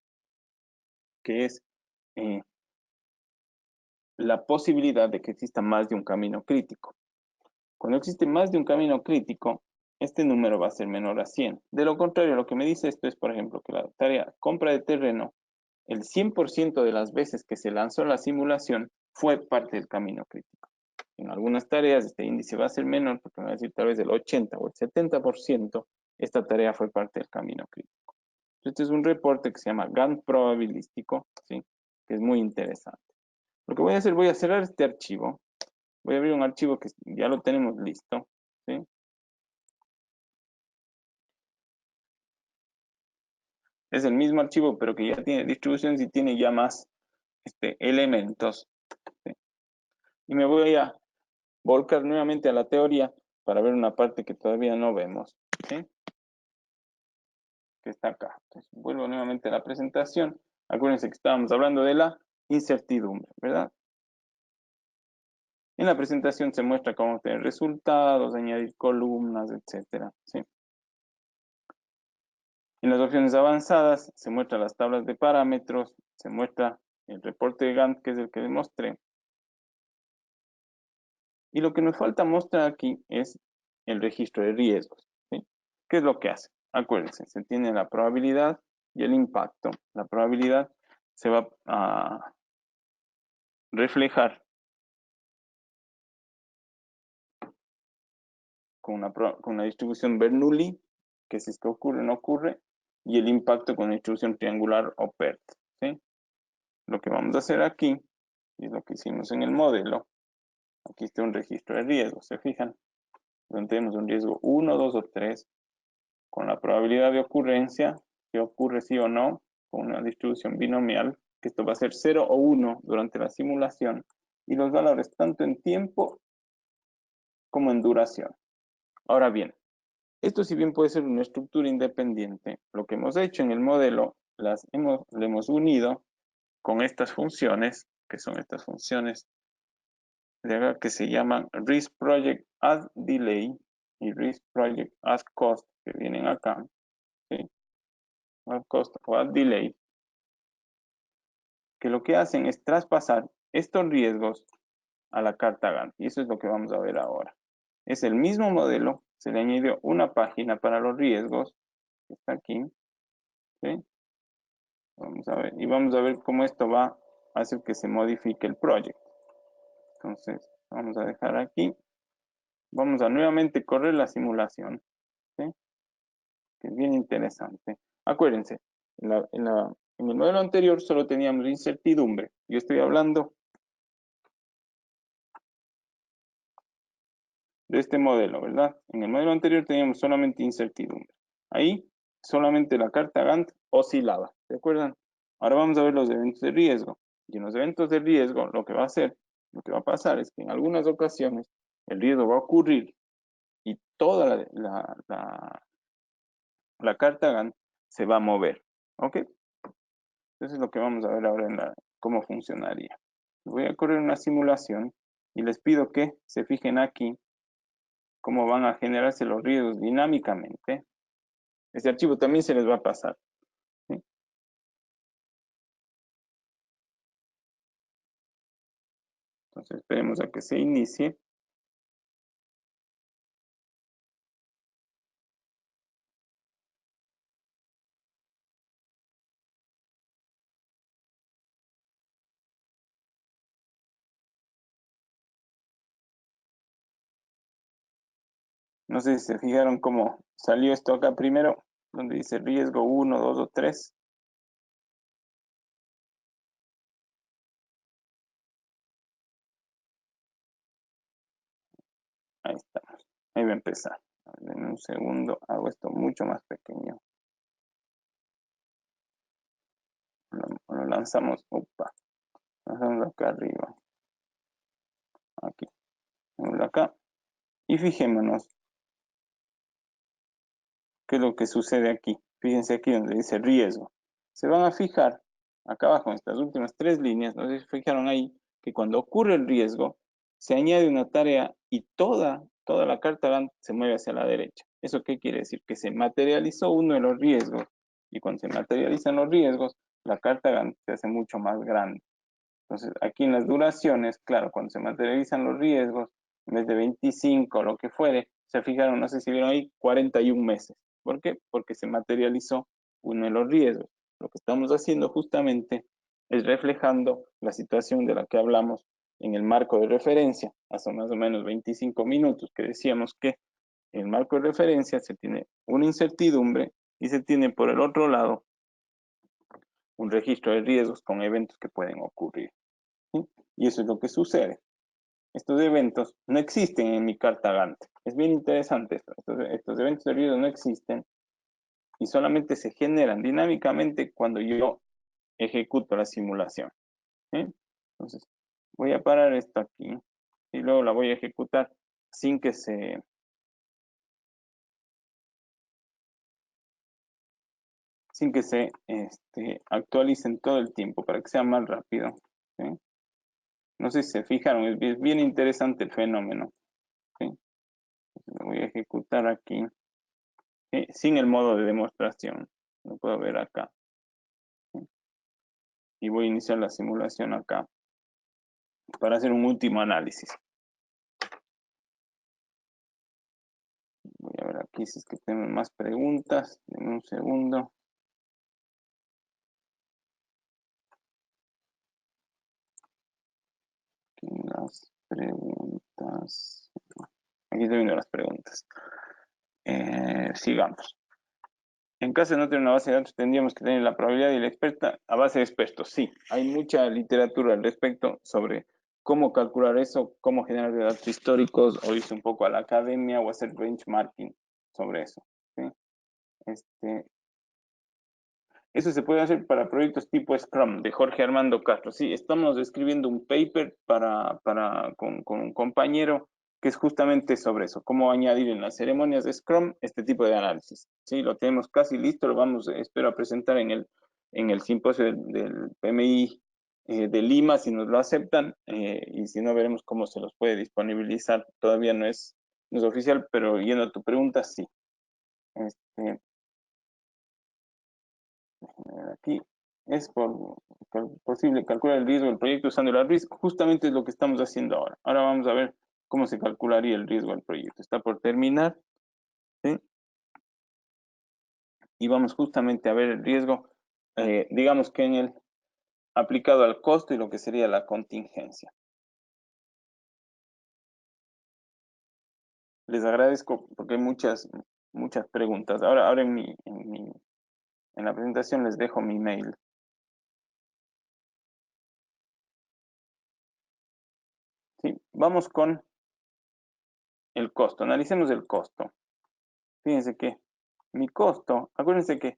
que es eh, la posibilidad de que exista más de un camino crítico. Cuando existe más de un camino crítico, este número va a ser menor a 100. De lo contrario, lo que me dice esto es, por ejemplo, que la tarea compra de terreno, el 100% de las veces que se lanzó la simulación fue parte del camino crítico. En algunas tareas este índice va a ser menor, porque me va a decir tal vez el 80 o el 70%, esta tarea fue parte del camino crítico. Este es un reporte que se llama Gantt probabilístico, ¿sí? Que es muy interesante. Lo que voy a hacer, voy a cerrar este archivo. Voy a abrir un archivo que ya lo tenemos listo, ¿sí? Es el mismo archivo, pero que ya tiene distribuciones y tiene ya más elementos, ¿sí? Y me voy a volcar nuevamente a la teoría para ver una parte que todavía no vemos, ¿sí? Que está acá. Entonces, vuelvo nuevamente a la presentación. Acuérdense que estábamos hablando de la incertidumbre, ¿verdad? En la presentación se muestra cómo obtener resultados, añadir columnas, etcétera, ¿sí? En las opciones avanzadas se muestran las tablas de parámetros, se muestra el reporte de Gantt, que es el que les mostré. Y lo que nos falta mostrar aquí es el registro de riesgos, ¿sí? ¿Qué es lo que hace? Acuérdense, se tiene la probabilidad y el impacto. La probabilidad se va a reflejar con una distribución Bernoulli, que si esto ocurre, no ocurre, y el impacto con la distribución triangular o PERT, ¿sí? Lo que vamos a hacer aquí, y es lo que hicimos en el modelo, aquí está un registro de riesgo, ¿se fijan? Donde tenemos un riesgo 1, 2 o 3, con la probabilidad de ocurrencia, que ocurre sí o no, con una distribución binomial, que esto va a ser 0 o 1 durante la simulación, y los valores tanto en tiempo como en duración. Ahora bien, esto si bien puede ser una estructura independiente, lo que hemos hecho en el modelo, le hemos unido con estas funciones, que son estas funciones de acá que se llaman Risk Project Add Delay y Risk Project Add Cost, que vienen acá, ¿sí? Add Cost o Add Delay, que lo que hacen es traspasar estos riesgos a la carta Gantt, y eso es lo que vamos a ver ahora. Es el mismo modelo, se le añadió una página para los riesgos, que está aquí, ¿sí? Vamos a ver, y vamos a ver cómo esto va a hacer que se modifique el proyecto. Entonces, vamos a dejar aquí. Vamos a nuevamente correr la simulación, ¿sí? Que es bien interesante. Acuérdense, en el modelo anterior solo teníamos incertidumbre. Yo estoy hablando de este modelo, ¿verdad? En el modelo anterior teníamos solamente incertidumbre. Ahí solamente la carta Gantt oscilaba, ¿se acuerdan? Ahora vamos a ver los eventos de riesgo. Y en los eventos de riesgo lo que va a hacer, lo que va a pasar es que en algunas ocasiones el riesgo va a ocurrir y toda la carta Gantt se va a mover, ¿ok? Eso es lo que vamos a ver ahora en cómo funcionaría. Voy a correr una simulación y les pido que se fijen aquí cómo van a generarse los riesgos dinámicamente. Este archivo también se les va a pasar, ¿sí? Entonces esperemos a que se inicie. No sé si se fijaron cómo salió esto acá primero, donde dice riesgo 1, 2 o 3. Ahí estamos. Ahí va a empezar. En un segundo hago esto mucho más pequeño. Lo lanzamos. Opa. Lanzamos acá arriba. Aquí. Acá. Y fijémonos qué es lo que sucede aquí. Fíjense aquí donde dice riesgo. Se van a fijar acá abajo en estas últimas 3 líneas. No sé si fijaron ahí que cuando ocurre el riesgo se añade una tarea y toda la carta Gantt se mueve hacia la derecha. ¿Eso qué quiere decir? Que se materializó uno de los riesgos y cuando se materializan los riesgos, la carta Gantt se hace mucho más grande. Entonces, aquí en las duraciones, claro, cuando se materializan los riesgos, en vez de 25 o lo que fuere, se fijaron, no sé si vieron ahí, 41 meses. ¿Por qué? Porque se materializó uno de los riesgos. Lo que estamos haciendo justamente es reflejando la situación de la que hablamos en el marco de referencia, hace más o menos 25 minutos, que decíamos que en el marco de referencia se tiene una incertidumbre y se tiene por el otro lado un registro de riesgos con eventos que pueden ocurrir. ¿Sí? Y eso es lo que sucede. Estos eventos no existen en mi carta Gantt. Es bien interesante esto. Estos eventos de riesgo no existen y solamente se generan dinámicamente cuando yo ejecuto la simulación. ¿Sí? Entonces, voy a parar esto aquí y luego la voy a ejecutar sin que se actualicen todo el tiempo para que sea más rápido. ¿Sí? No sé si se fijaron, es bien interesante el fenómeno. ¿Sí? Lo voy a ejecutar aquí. Sin el modo de demostración. Lo puedo ver acá. ¿Sí? Y voy a iniciar la simulación acá para hacer un último análisis. Voy a ver aquí si es que tenemos más preguntas. En un segundo. Aquí las preguntas. Aquí estoy viendo las preguntas. Sigamos. En caso de no tener una base de datos, tendríamos que tener la probabilidad y la experta a base de expertos. Sí, hay mucha literatura al respecto sobre cómo calcular eso, cómo generar datos históricos, o irse un poco a la academia o hacer benchmarking sobre eso. ¿Sí? Eso se puede hacer para proyectos tipo Scrum, de Jorge Armando Castro. Sí, estamos escribiendo un paper con un compañero que es justamente sobre eso, cómo añadir en las ceremonias de Scrum este tipo de análisis. Sí, lo tenemos casi listo, lo vamos, espero, a presentar en el simposio del PMI de Lima, si nos lo aceptan, y si no, veremos cómo se los puede disponibilizar. Todavía no es oficial, pero yendo a tu pregunta, sí. Aquí es posible calcular el riesgo del proyecto usando el risk. Justamente es lo que estamos haciendo ahora. Ahora vamos a ver cómo se calcularía el riesgo del proyecto. Está por terminar. ¿Sí? Y vamos justamente a ver el riesgo, digamos que en el aplicado al costo y lo que sería la contingencia. Les agradezco porque hay muchas preguntas. Ahora en la presentación les dejo mi mail. ¿Sí? Vamos con el costo. Analicemos el costo. Fíjense que mi costo, acuérdense que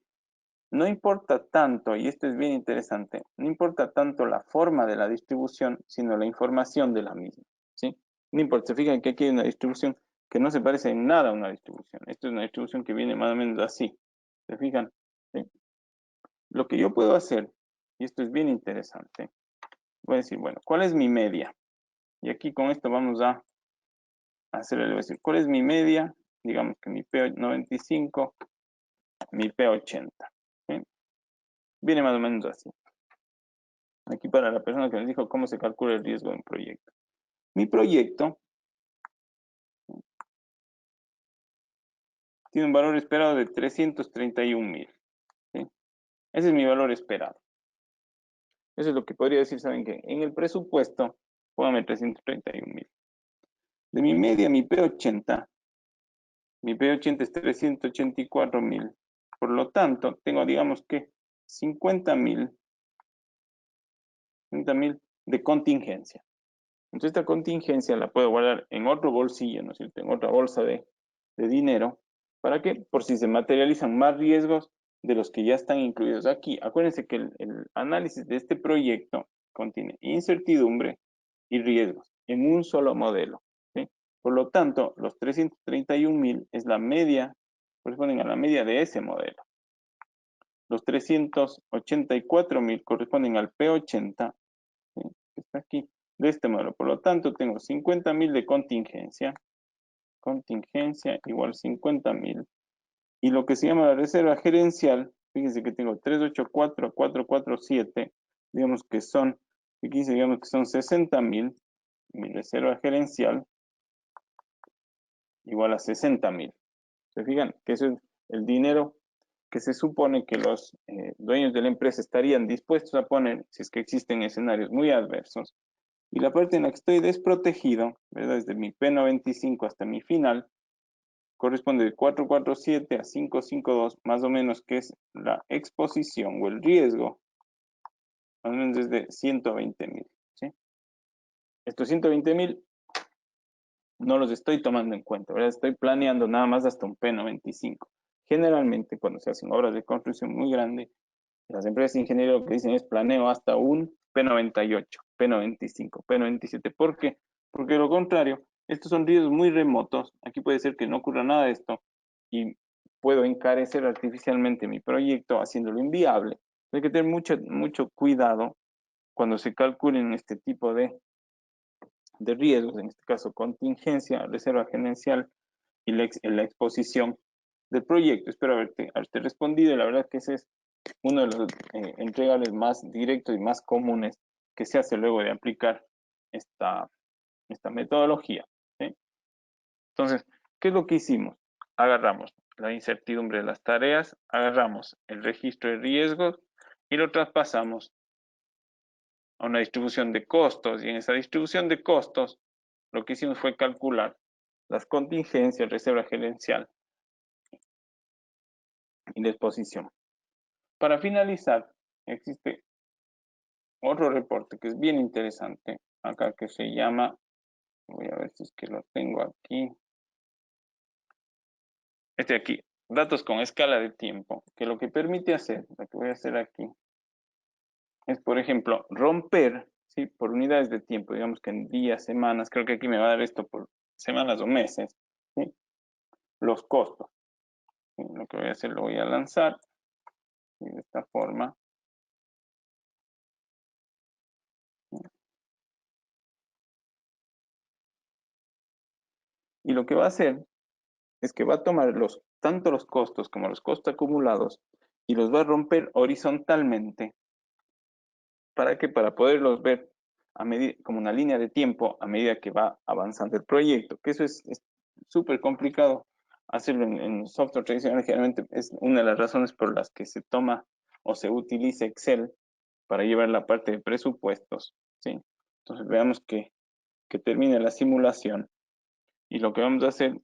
no importa tanto, y esto es bien interesante, no importa tanto la forma de la distribución, sino la información de la misma. ¿Sí? No importa, se fijan que aquí hay una distribución que no se parece en nada a una distribución. Esto es una distribución que viene más o menos así. ¿Se fijan? ¿Sí? Lo que yo puedo hacer, y esto es bien interesante, voy a decir, bueno, ¿cuál es mi media? Y aquí con esto vamos a hacer, le voy a decir, ¿cuál es mi media? Digamos que mi P95, mi P80. ¿Sí? Viene más o menos así. Aquí para la persona que nos dijo cómo se calcula el riesgo de un proyecto. Mi proyecto tiene un valor esperado de 331,000. ¿Sí? Ese es mi valor esperado. Eso es lo que podría decir, ¿saben qué? En el presupuesto, póngame 331,000. De mi media, mi P80 es 384,000. Por lo tanto, tengo, digamos que 50,000 de contingencia. Entonces esta contingencia la puedo guardar en otro bolsillo, ¿no es cierto? En otra bolsa de dinero. ¿Para qué? Por si se materializan más riesgos de los que ya están incluidos aquí. Acuérdense que el análisis de este proyecto contiene incertidumbre y riesgos en un solo modelo, ¿sí? Por lo tanto, los 331.000 es la media, corresponden a la media de ese modelo. Los 384.000 corresponden al P80, ¿sí? Que está aquí, de este modelo. Por lo tanto, tengo 50.000 de contingencia. Contingencia igual 50.000. Y lo que se llama la reserva gerencial, fíjense que tengo 384 a 447, digamos que son, aquí digamos que son 60.000. Mi reserva gerencial igual a 60.000. ¿Se fijan? Que eso es el dinero que se supone que los dueños de la empresa estarían dispuestos a poner si es que existen escenarios muy adversos. Y la parte en la que estoy desprotegido, ¿verdad? Desde mi P95 hasta mi final, corresponde de 447 a 552, más o menos, que es la exposición o el riesgo, más o menos desde 120.000. ¿Sí? Estos 120.000 no los estoy tomando en cuenta, ¿verdad? Estoy planeando nada más hasta un P95. Generalmente, cuando se hacen obras de construcción muy grandes, las empresas de ingeniería lo que dicen es planeo hasta un P98, P95, P97. ¿Por qué? Porque de lo contrario, estos son riesgos muy remotos. Aquí puede ser que no ocurra nada de esto y puedo encarecer artificialmente mi proyecto haciéndolo inviable. Hay que tener mucho cuidado cuando se calculen este tipo de riesgos, en este caso contingencia, reserva gerencial y la exposición del proyecto. Espero haberte respondido. La verdad que ese es uno de los entregables más directos y más comunes que se hace luego de aplicar esta metodología, ¿sí? Entonces, ¿qué es lo que hicimos? Agarramos la incertidumbre de las tareas, agarramos el registro de riesgos y lo traspasamos a una distribución de costos. Y en esa distribución de costos, lo que hicimos fue calcular las contingencias, reserva gerencial y la exposición. Para finalizar, existe otro reporte que es bien interesante acá, que se llama, voy a ver si es que lo tengo aquí, este de aquí, datos con escala de tiempo, que lo que permite hacer, lo que voy a hacer aquí, es por ejemplo romper, ¿sí? Por unidades de tiempo, digamos que en días, semanas, creo que aquí me va a dar esto por semanas o meses, ¿sí? Los costos. ¿Sí? Lo que voy a hacer, lo voy a lanzar, ¿sí? De esta forma. ¿Sí? Y lo que va a hacer es que va a tomar tanto los costos como los costos acumulados y los va a romper horizontalmente. ¿Para qué? Para poderlos ver como una línea de tiempo a medida que va avanzando el proyecto. Que eso es súper complicado hacerlo en software tradicional. Generalmente es una de las razones por las que se toma o se utiliza Excel para llevar la parte de presupuestos, ¿sí? Entonces veamos que termine la simulación y lo que vamos a hacer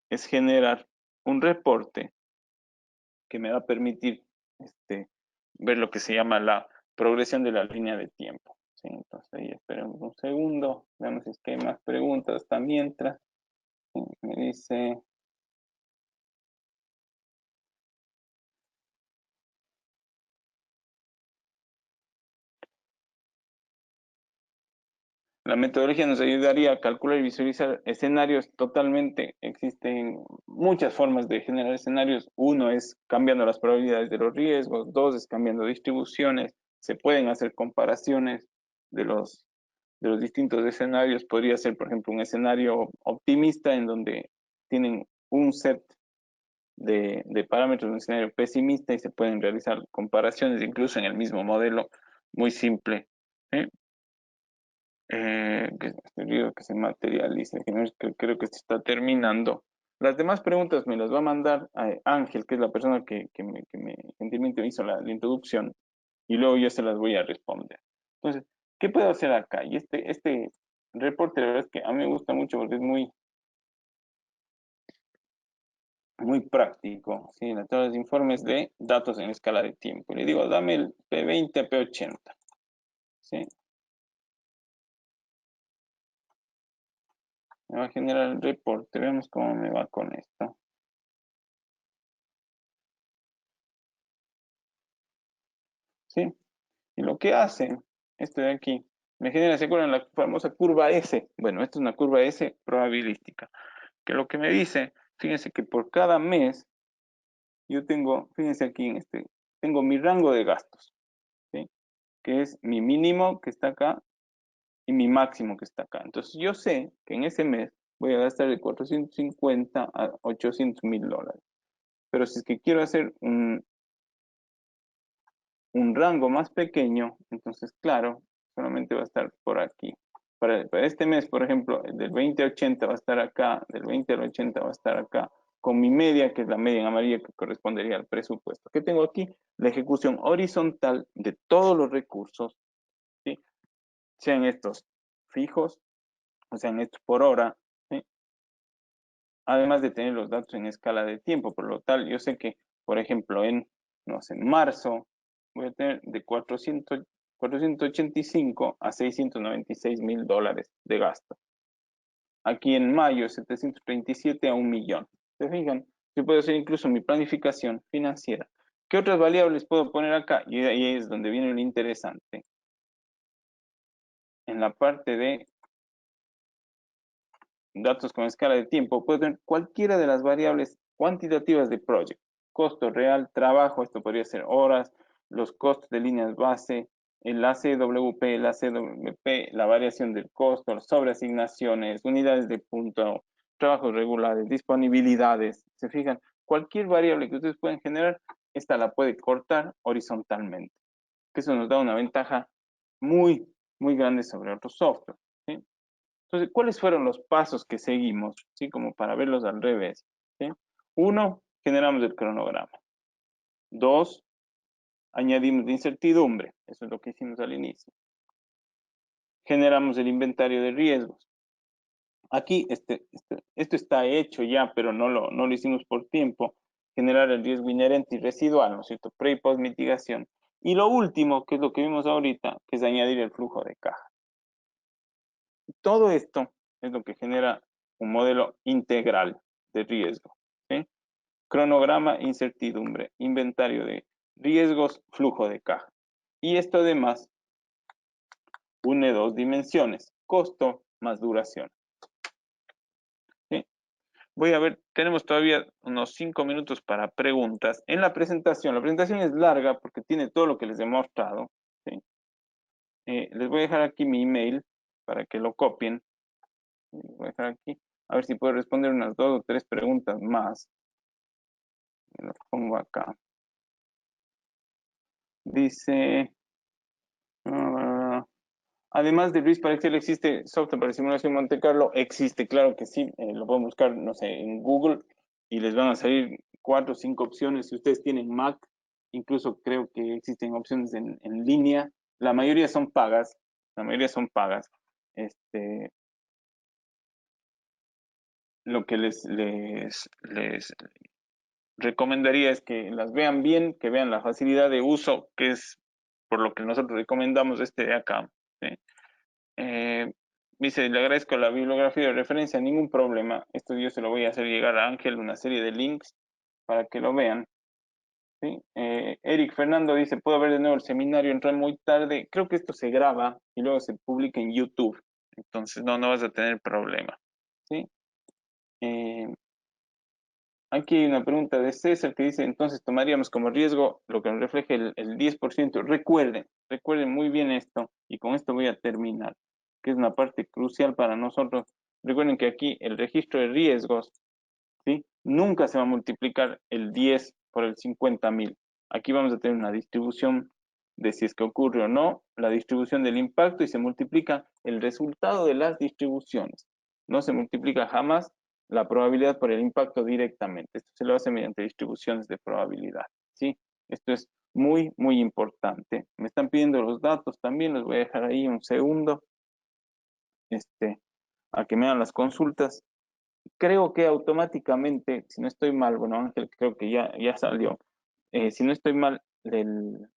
es generar un reporte que me va a permitir ver lo que se llama la progresión de la línea de tiempo. ¿Sí? Entonces ahí esperemos un segundo, veamos si es que hay más preguntas hasta mientras. ¿Sí? Me dice, la metodología nos ayudaría a calcular y visualizar escenarios totalmente. Existen muchas formas de generar escenarios. Uno es cambiando las probabilidades de los riesgos, dos es cambiando distribuciones, se pueden hacer comparaciones de los distintos escenarios. Podría ser, por ejemplo, un escenario optimista en donde tienen un set de parámetros, un escenario pesimista y se pueden realizar comparaciones incluso en el mismo modelo muy simple. ¿Sí? Que se materialice, creo que se está terminando. Las demás preguntas me las va a mandar Ángel, que es la persona que me gentilmente hizo la introducción, y luego yo se las voy a responder. Entonces, ¿qué puedo hacer acá? Y este reporte, la verdad es que a mí me gusta mucho porque es muy práctico, ¿sí? La tabla de informes de datos en escala de tiempo. Le digo, dame el P20 a P80, ¿sí? Me va a generar el reporte. Veamos cómo me va con esto. ¿Sí? Y lo que hace, esto de aquí, me genera, ¿se acuerdan la famosa curva S? Bueno, esta es una curva S probabilística. Que lo que me dice, fíjense que por cada mes, yo tengo, fíjense aquí en este, tengo mi rango de gastos, ¿sí? Que es mi mínimo que está acá y mi máximo que está acá. Entonces yo sé que en ese mes voy a gastar de 450 a 800.000 dólares. Pero si es que quiero hacer un rango más pequeño, entonces claro, solamente va a estar por aquí. Para este mes, por ejemplo, del 20 al 80 va a estar acá, del 20 al 80 va a estar acá, con mi media, que es la media en amarillo que correspondería al presupuesto. ¿Qué tengo aquí? La ejecución horizontal de todos los recursos, ¿sí? Sean estos fijos, o sean estos por hora, ¿sí? Además de tener los datos en escala de tiempo. Por lo tal, yo sé que, por ejemplo, no sé, en marzo voy a tener de 485 a 696.000 dólares de gasto. Aquí en mayo, 737 a 1 millón. ¿Se fijan? Yo puedo hacer incluso mi planificación financiera. ¿Qué otras variables puedo poner acá? Y ahí es donde viene lo interesante. En la parte de datos con escala de tiempo, puedo tener cualquiera de las variables cuantitativas de project. Costo real, trabajo, esto podría ser horas, los costos de líneas base, el ACWP, el ACWP, la variación del costo, las sobreasignaciones, unidades de punto, trabajos regulares, disponibilidades. ¿Se fijan? Cualquier variable que ustedes pueden generar, esta la puede cortar horizontalmente. Que eso nos da una ventaja muy, muy grande sobre otros software. ¿Sí? Entonces, ¿cuáles fueron los pasos que seguimos? ¿Sí? Como para verlos al revés. ¿Sí? Uno, generamos el cronograma. Dos, añadimos de incertidumbre. Eso es lo que hicimos al inicio. Generamos el inventario de riesgos. Aquí, esto está hecho ya, pero no lo hicimos por tiempo. Generar el riesgo inherente y residual, ¿no es cierto? Pre y post mitigación. Y lo último, que es lo que vimos ahorita, que es añadir el flujo de caja. Todo esto es lo que genera un modelo integral de riesgo. ¿Sí? Cronograma, incertidumbre, inventario de riesgos, flujo de caja. Y esto además une dos dimensiones, costo más duración. ¿Sí? Voy a ver, tenemos todavía unos 5 minutos para preguntas. En la presentación es larga porque tiene todo lo que les he mostrado. ¿Sí? Les voy a dejar aquí mi email para que lo copien. Voy a dejar aquí. A ver si puedo responder unas 2 o 3 preguntas más. Me lo pongo acá. Dice, además de RIS para Excel, ¿existe software para simulación Monte Carlo? Existe, claro que sí. Lo pueden buscar, no sé, en Google y les van a salir 4 o 5 opciones. Si ustedes tienen Mac, incluso creo que existen opciones en línea. La mayoría son pagas. La mayoría son pagas. Lo que les recomendaría es que las vean bien, que vean la facilidad de uso, que es por lo que nosotros recomendamos este de acá. ¿Sí? Dice, le agradezco la bibliografía de referencia, ningún problema. Esto yo se lo voy a hacer llegar a Ángel, una serie de links para que lo vean. ¿Sí? Eric Fernando dice, ¿puedo ver de nuevo el seminario? Entré muy tarde. Creo que esto se graba y luego se publica en YouTube. Entonces no vas a tener problema. ¿Sí? Eh, Aquí hay una pregunta de César que dice, entonces tomaríamos como riesgo lo que nos refleje el 10%. Recuerden muy bien esto y con esto voy a terminar, que es una parte crucial para nosotros. Recuerden que aquí el registro de riesgos, ¿sí? Nunca se va a multiplicar el 10 por el 50.000. Aquí vamos a tener una distribución de si es que ocurre o no, la distribución del impacto y se multiplica el resultado de las distribuciones. No se multiplica jamás la probabilidad por el impacto directamente. Esto se lo hace mediante distribuciones de probabilidad. ¿Sí? Esto es muy, muy importante. Me están pidiendo los datos también, los voy a dejar ahí un segundo a que me hagan las consultas. Creo que automáticamente, si no estoy mal, bueno, Ángel creo que ya salió. Si no estoy mal, el,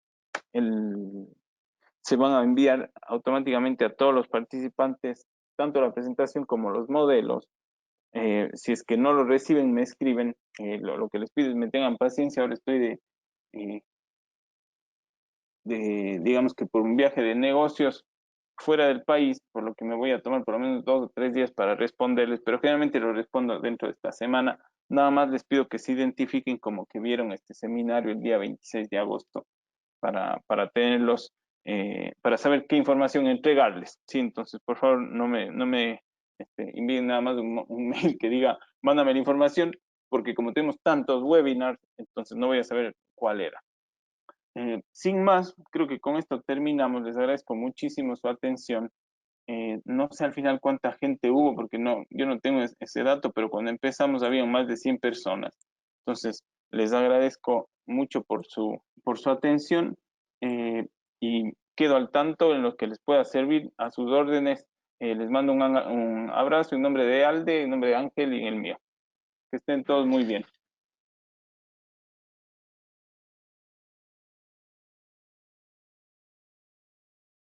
se van a enviar automáticamente a todos los participantes tanto la presentación como los modelos. Si es que no lo reciben, me escriben. Lo que les pido es me tengan paciencia. Ahora estoy eh, digamos que por un viaje de negocios fuera del país, por lo que me voy a tomar por lo menos 2 o 3 días para responderles, pero generalmente lo respondo dentro de esta semana. Nada más les pido que se identifiquen como que vieron este seminario el día 26 de agosto para tenerlos, para saber qué información entregarles. Sí, entonces, por favor, no me envíen nada más un mail que diga, mándame la información, porque como tenemos tantos webinars, entonces no voy a saber cuál era. Sin más, creo que con esto terminamos. Les agradezco muchísimo su atención. No sé al final cuánta gente hubo, porque no, yo no tengo ese dato, pero cuando empezamos había más de 100 personas. Entonces, les agradezco mucho por su atención y quedo al tanto en lo que les pueda servir a sus órdenes. Les mando un abrazo en nombre de Alde, en nombre de Ángel y en el mío. Que estén todos muy bien.